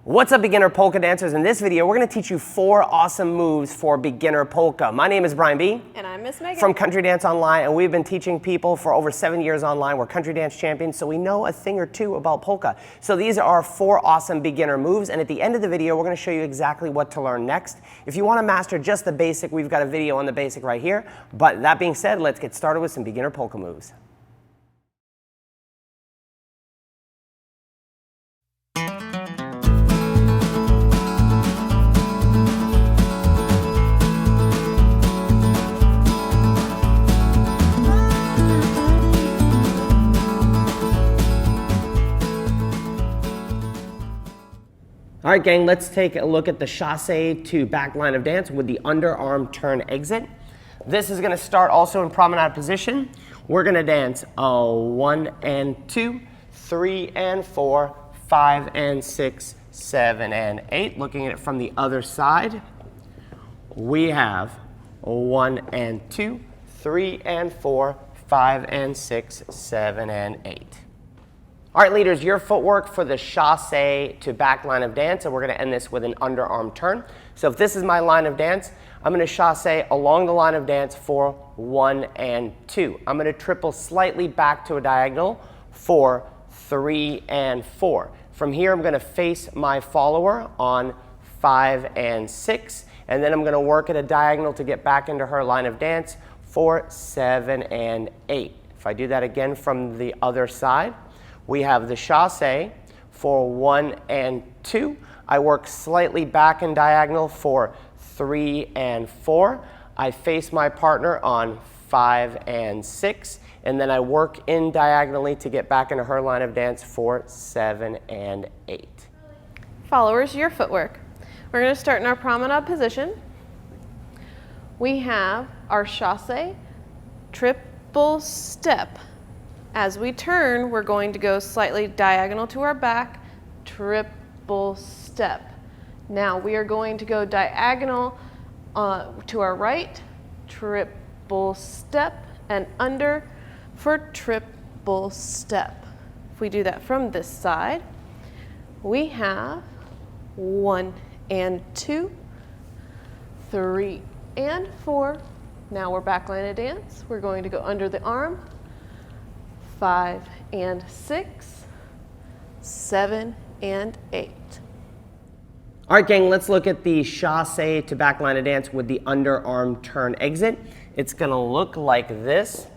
What's up, beginner polka dancers? In this video, we're going to teach you 4 awesome moves for beginner polka. My name is Brian B. And I'm Miss Megan. From Country Dance Online, and we've been teaching people for over 7 years online. We're country dance champions, so we know a thing or two about polka. So these are 4 awesome beginner moves, and at the end of the video, we're going to show you exactly what to learn next. If you want to master just the basic, we've got a video on the basic right here. But that being said, let's get started with some beginner polka moves. All right, gang, let's take a look at the chassé to back line of dance with the underarm turn exit. This is gonna start also in promenade position. We're gonna dance 1 and 2, 3 and 4, 5 and 6, 7 and 8. Looking at it from the other side, we have 1 and 2, 3 and 4, 5 and 6, 7 and 8. All right, leaders, your footwork for the chassé to back line of dance, and we're going to end this with an underarm turn. So if this is my line of dance, I'm going to chassé along the line of dance for 1 and 2. I'm going to triple slightly back to a diagonal for 3 and 4. From here, I'm going to face my follower on 5 and 6, and then I'm going to work at a diagonal to get back into her line of dance for 7 and 8. If I do that again from the other side, we have the chassé for 1 and 2. I work slightly back and diagonal for 3 and 4. I face my partner on 5 and 6, and then I work in diagonally to get back into her line of dance for 7 and 8. Followers, your footwork. We're going to start in our promenade position. We have our chassé, triple step. As we turn, we're going to go slightly diagonal to our back, triple step. Now we are going to go diagonal to our right, triple step, and under for triple step. If we do that from this side, we have 1 and 2, 3 and 4. Now we're back line of dance. We're going to go under the arm, 5 and 6, 7 and 8. All right, gang, let's look at the chassé to back line of dance with the underarm turn exit. It's gonna look like this.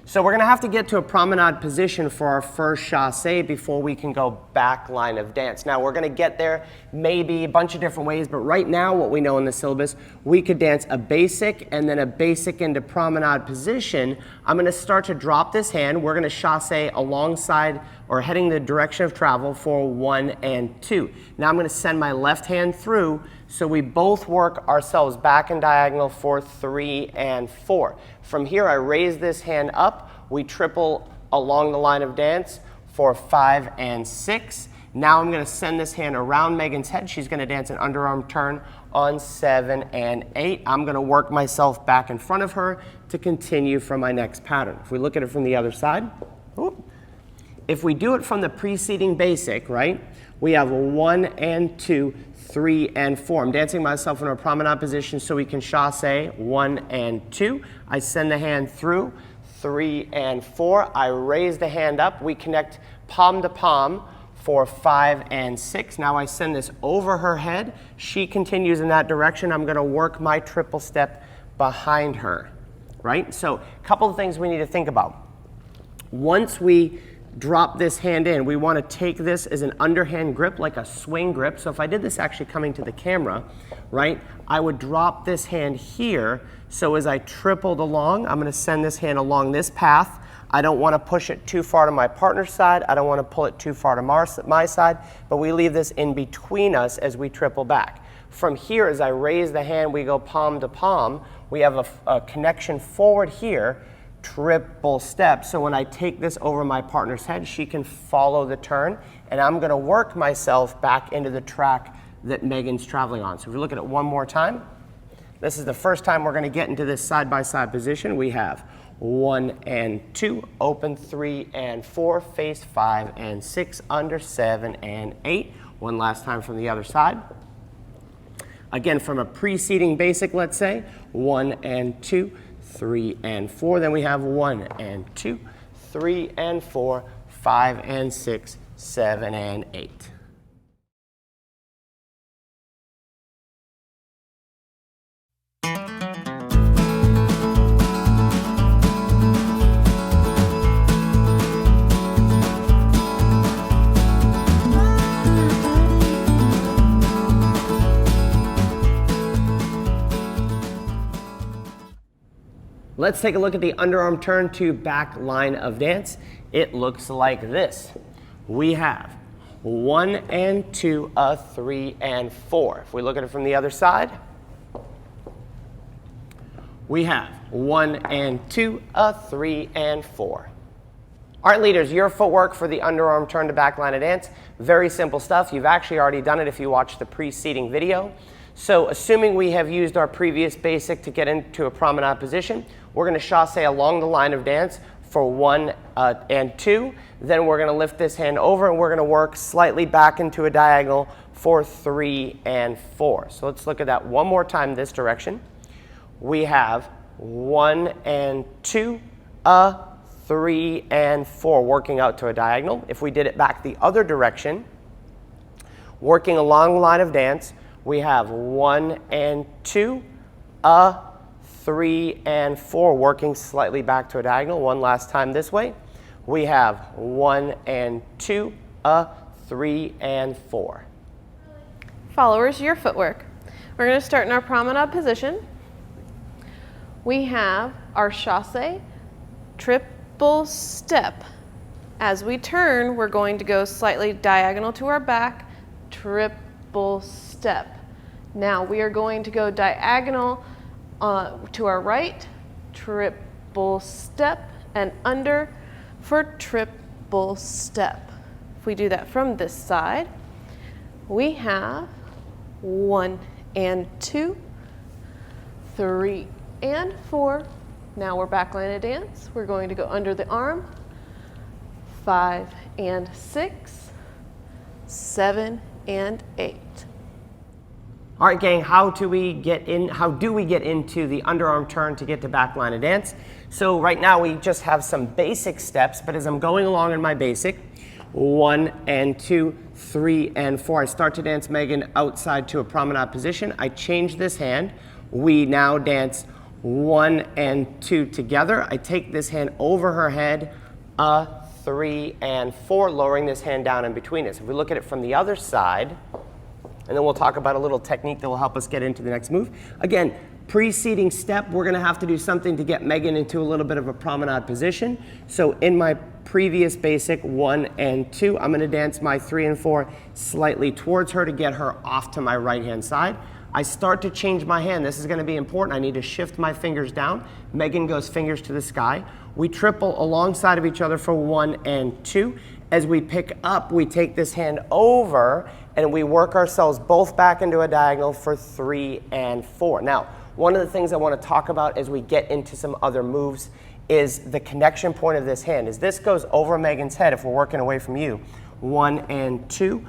So we're gonna have to get to a promenade position for our first chassé before we can go back line of dance. Now we're gonna get there maybe a bunch of different ways, but right now what we know in the syllabus, we could dance a basic and then a basic into promenade position. I'm gonna start to drop this hand. We're gonna chassé alongside or heading the direction of travel for 1 and 2. Now I'm gonna send my left hand through, so we both work ourselves back and diagonal for 3 and 4. From here, I raise this hand up. We triple along the line of dance for 5 and 6. Now I'm going to send this hand around Megan's head. She's going to dance an underarm turn on 7 and 8. I'm going to work myself back in front of her to continue from my next pattern. If we look at it from the other side, if we do it from the preceding basic, right, we have 1 and 2, 3 and 4. I'm dancing myself in a promenade position so we can chassé 1 and 2. I send the hand through, 3 and 4. I raise the hand up. We connect palm to palm for 5 and 6. Now I send this over her head. She continues in that direction. I'm going to work my triple step behind her, right? So a couple of things we need to think about. Once we drop this hand in, we want to take this as an underhand grip, like a swing grip. So if I did this actually coming to the camera, right, I would drop this hand here. So as I tripled along, I'm going to send this hand along this path. I don't want to push it too far to my partner's side. I don't want to pull it too far to my side, but we leave this in between us as we triple back. From here, as I raise the hand, we go palm to palm. We have a connection forward here, triple step. So when I take this over my partner's head, she can follow the turn, and I'm going to work myself back into the track that Megan's traveling on. So if we look at it one more time, this is the first time we're going to get into this side-by-side position. We have 1 and 2, open 3 and 4, face 5 and 6, under 7 and 8. One last time from the other side. Again, from a preceding basic, let's say, 1 and 2, 3 and 4. Then we have 1 and 2, 3 and 4, 5 and 6, 7 and 8. Let's take a look at the underarm turn to back line of dance. It looks like this. We have 1 and 2, 3 and 4. If we look at it from the other side, we have 1 and 2, 3 and 4. All right, leaders, your footwork for the underarm turn to back line of dance. Very simple stuff. You've actually already done it if you watched the preceding video. So assuming we have used our previous basic to get into a promenade position, we're going to chassé along the line of dance for 1 and 2. Then we're going to lift this hand over and we're going to work slightly back into a diagonal for 3 and 4. So let's look at that one more time this direction. We have 1 and 2, 3 and 4 working out to a diagonal. If we did it back the other direction, working along the line of dance, we have 1 and 2, 3 and 4 working slightly back to a diagonal. One last time this way. We have 1 and 2, 3 and 4. Followers, your footwork. We're going to start in our promenade position. We have our chassé, triple step. As we turn, we're going to go slightly diagonal to our back, triple step. Now we are going to go diagonal to our right, triple step, and under for triple step. If we do that from this side, we have 1 and 2, 3 and 4. Now we're back line of dance. We're going to go under the arm, 5 and 6, 7 and 8. All right, gang, how do we get into the underarm turn to get to back line of dance? So right now we just have some basic steps, but as I'm going along in my basic, 1 and 2, 3 and 4, I start to dance Megan outside to a promenade position. I change this hand. We now dance 1 and 2 together. I take this hand over her head, 3 and 4, lowering this hand down in between us. If we look at it from the other side, and then we'll talk about a little technique that will help us get into the next move. Again, preceding step, we're going to have to do something to get Megan into a little bit of a promenade position. So in my previous basic 1 and 2, I'm going to dance my 3 and 4 slightly towards her to get her off to my right hand side. I start to change my hand. This is going to be important. I need to shift my fingers down. Megan goes fingers to the sky. We triple alongside of each other for 1 and 2. As we pick up, we take this hand over and we work ourselves both back into a diagonal for 3 and 4. Now, one of the things I want to talk about as we get into some other moves is the connection point of this hand. As this goes over Megan's head, if we're working away from you, 1 and 2,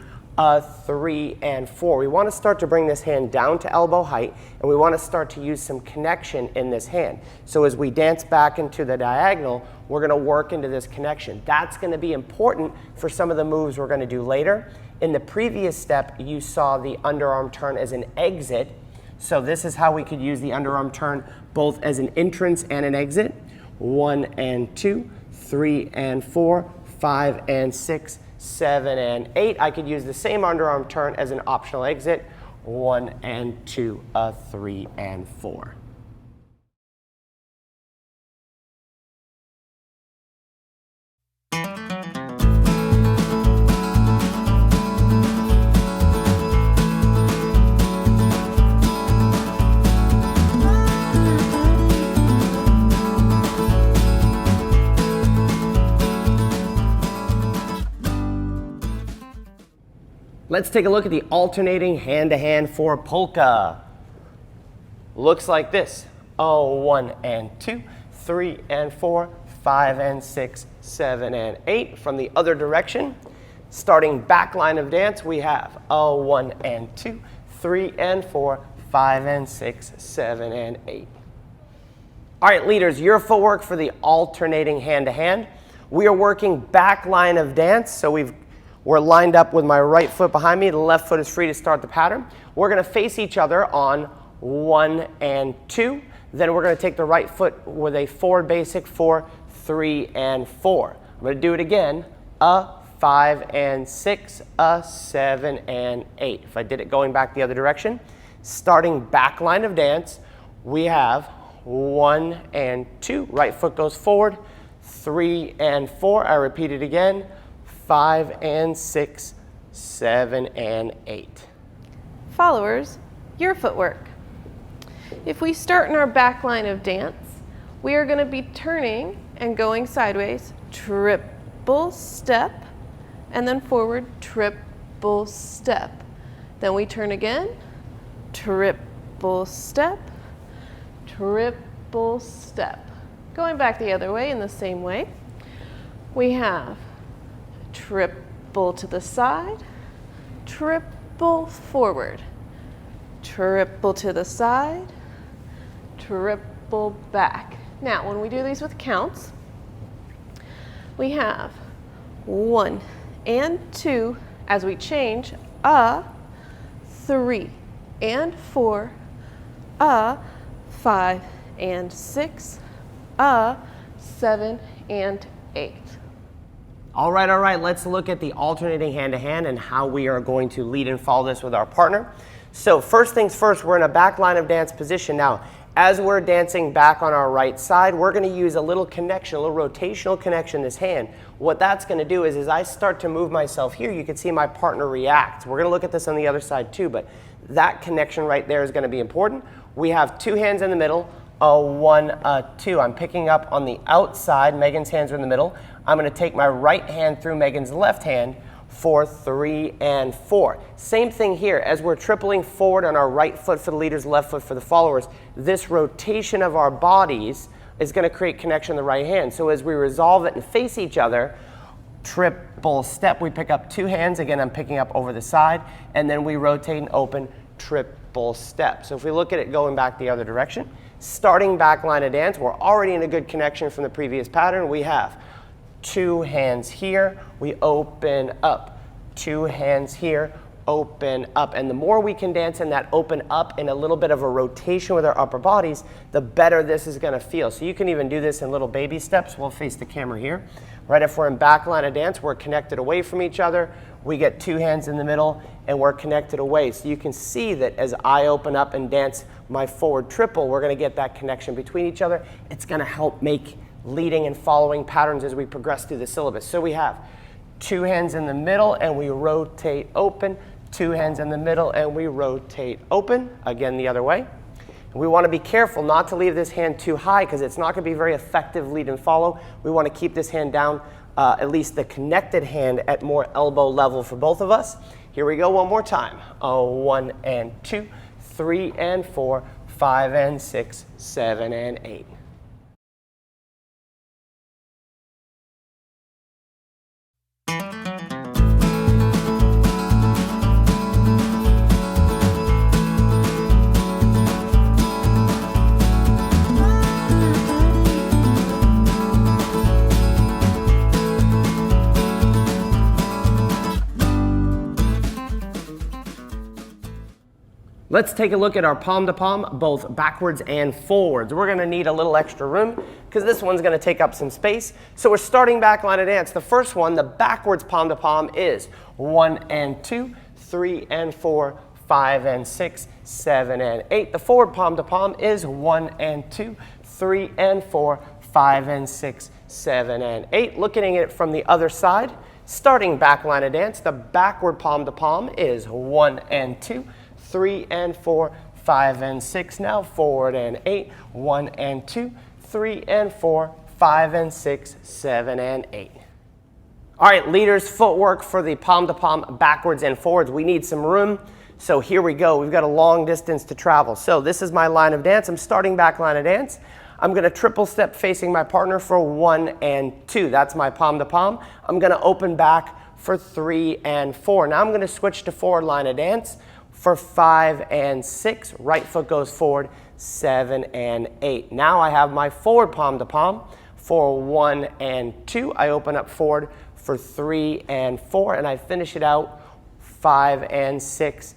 3 and 4. We want to start to bring this hand down to elbow height, and we want to start to use some connection in this hand. So as we dance back into the diagonal, we're going to work into this connection. That's going to be important for some of the moves we're going to do later. In the previous step, you saw the underarm turn as an exit. So this is how we could use the underarm turn both as an entrance and an exit. 1 and 2, 3 and 4, 5 and 6, 7 and 8. I could use the same underarm turn as an optional exit. 1 and 2, 3 and 4. Let's take a look at the alternating hand-to-hand for polka. Looks like this. 1 and 2, 3 and 4, 5 and 6, 7 and 8. From the other direction, Starting back line of dance, we have a 1 and 2, 3 and 4, 5 and 6, 7 and 8. All right, leaders, your footwork for the alternating hand-to-hand. We are working back line of dance, so we're lined up with my right foot behind me. The left foot is free to start the pattern. We're going to face each other on 1 and 2. Then we're going to take the right foot with a forward basic for 3 and 4. I'm going to do it again. A 5 and 6, a 7 and 8. If I did it going back the other direction, starting back line of dance, we have 1 and 2. Right foot goes forward. 3 and 4. I repeat it again. 5 and 6, 7 and 8. Followers, your footwork. If we start in our back line of dance, we are going to be turning and going sideways, triple step, and then forward, triple step. Then we turn again, triple step, triple step. Going back the other way in the same way, we have triple to the side, triple forward, triple to the side, triple back. Now, when we do these with counts, we have 1 and 2 as we change, a 3 and 4, a 5 and 6, a 7 and 8. All right, let's look at the alternating hand-to-hand and how we are going to lead and follow this with our partner. So first things first, we're in a back line of dance position. Now, as we're dancing back on our right side, we're going to use a little connection, a little rotational connection in this hand. What that's going to do is as I start to move myself here, you can see my partner react. We're going to look at this on the other side too, but that connection right there is going to be important. We have 2 hands in the middle, a 1, a 2. I'm picking up on the outside. Megan's hands are in the middle. I'm going to take my right hand through Megan's left hand for 3 and 4. Same thing here. As we're tripling forward on our right foot for the leaders, left foot for the followers, this rotation of our bodies is going to create connection in the right hand. So as we resolve it and face each other, triple step, we pick up 2 hands. Again, I'm picking up over the side, and then we rotate and open, triple step. So if we look at it going back the other direction, starting back line of dance, we're already in a good connection from the previous pattern. We have 2 hands here, we open up. 2 hands here, open up. And the more we can dance in that open up in a little bit of a rotation with our upper bodies, the better this is going to feel. So you can even do this in little baby steps. We'll face the camera here. Right, if we're in back line of dance, we're connected away from each other. We get 2 hands in the middle and we're connected away. So you can see that as I open up and dance my forward triple, we're going to get that connection between each other. It's going to help make leading and following patterns as we progress through the syllabus. So we have 2 hands in the middle and we rotate open, 2 hands in the middle and we rotate open, again the other way. We want to be careful not to leave this hand too high because it's not going to be very effective lead and follow. We want to keep this hand down, at least the connected hand at more elbow level for both of us. Here we go one more time. 1 and 2, 3 and 4, 5 and 6, 7 and 8. Let's take a look at our palm to palm, both backwards and forwards. We're going to need a little extra room because this one's going to take up some space. So we're starting back line of dance. The first one, the backwards palm to palm, is 1 and 2, 3 and 4, 5 and 6, 7 and 8. The forward palm to palm is 1 and 2, 3 and 4, 5 and 6, 7 and 8. Looking at it from the other side, starting back line of dance, the backward palm to palm is 1 and 2, 3 and 4, 5 and 6. Now forward and 8, 1 and 2, 3 and 4, 5 and 6, 7 and 8. All right, leaders, footwork for the palm to palm, backwards and forwards. We need some room. So here we go. We've got a long distance to travel. So this is my line of dance. I'm starting back line of dance. I'm going to triple step facing my partner for 1 and 2. That's my palm to palm. I'm going to open back for 3 and 4. Now I'm going to switch to forward line of dance for 5 and 6. Right foot goes forward, 7 and 8. Now I have my forward palm to palm for 1 and 2. I open up forward for 3 and 4, and I finish it out 5 and 6,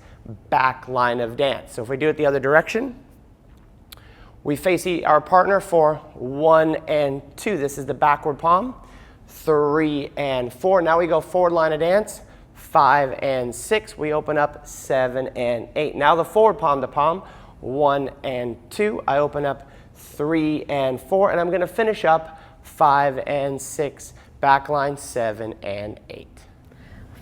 back line of dance. So if we do it the other direction, we face our partner for 1 and 2. This is the backward palm, 3 and 4. Now we go forward line of dance, 5 and 6. We open up 7 and 8. Now the forward palm to palm, 1 and 2. I open up 3 and 4, and I'm going to finish up 5 and 6, back line 7 and 8.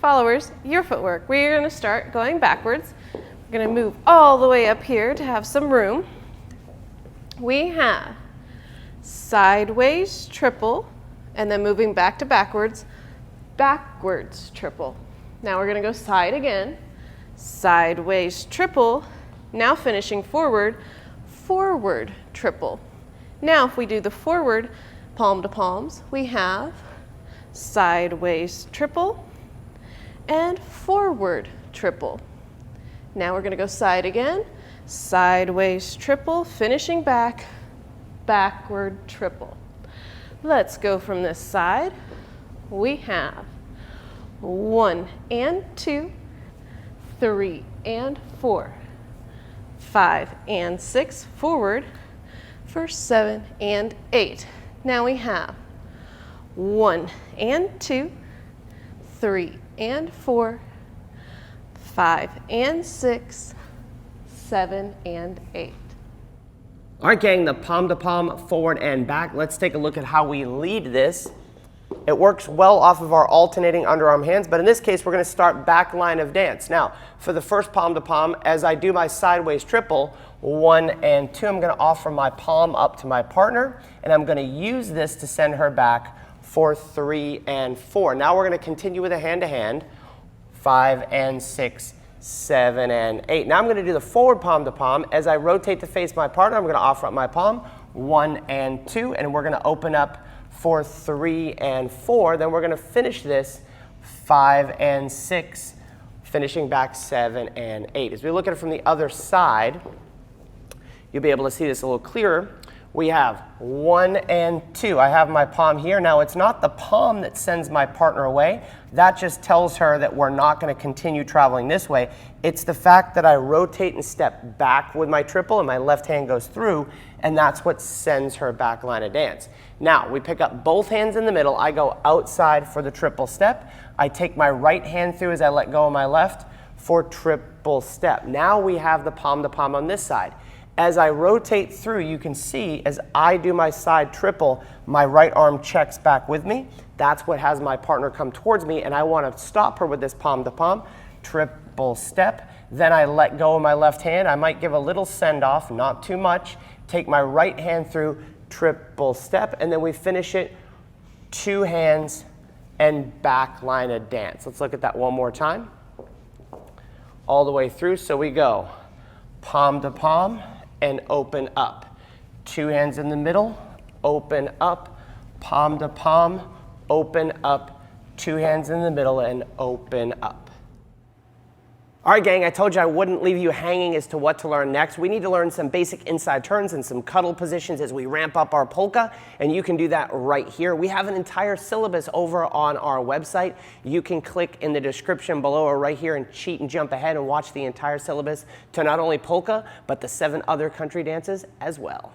Followers, your footwork. We're going to start going backwards. We're going to move all the way up here to have some room. We have sideways triple, and then moving back to backwards, backwards triple. Now we're going to go side again, sideways triple, now finishing forward, forward triple. Now if we do the forward palm to palms, we have sideways triple and forward triple. Now we're going to go side again, sideways triple, finishing back, backward triple. Let's go from this side. We have 1 and 2, 3 and 4, 5 and 6, forward for 7 and 8. Now we have 1 and 2, 3 and 4, 5 and 6, 7 and 8. All right, gang, the palm to palm, forward and back. Let's take a look at how we lead this. It works well off of our alternating underarm hands, but in this case, we're going to start back line of dance. Now, for the first palm to palm, as I do my sideways triple, 1 and 2, I'm going to offer my palm up to my partner, and I'm going to use this to send her back for 3 and 4. Now we're going to continue with a hand-to-hand, 5 and 6, 7 and 8. Now I'm going to do the forward palm to palm. As I rotate to face my partner, I'm going to offer up my palm, 1 and 2, and we're going to open up for 3 and 4. Then we're going to finish this 5 and 6, finishing back 7 and 8. As we look at it from the other side, you'll be able to see this a little clearer. We have 1 and 2. I have my palm here. Now it's not the palm that sends my partner away. That just tells her that we're not going to continue traveling this way. It's the fact that I rotate and step back with my triple and my left hand goes through, and that's what sends her back line of dance. Now we pick up both hands in the middle. I go outside for the triple step. I take my right hand through as I let go of my left for triple step. Now we have the palm to palm on this side. As I rotate through, you can see as I do my side triple, my right arm checks back with me. That's what has my partner come towards me, and I want to stop her with this palm to palm, triple step. Then I let go of my left hand. I might give a little send off, not too much. Take my right hand through, triple step, and then we finish it 2 hands and back line of dance. Let's look at that one more time. All the way through, so we go palm to palm and open up. 2 hands in the middle, open up, palm to palm, open up, 2 hands in the middle and open up. All right, gang, I told you I wouldn't leave you hanging as to what to learn next. We need to learn some basic inside turns and some cuddle positions as we ramp up our polka, and you can do that right here. We have an entire syllabus over on our website. You can click in the description below or right here and cheat and jump ahead and watch the entire syllabus to not only polka, but the 7 other country dances as well.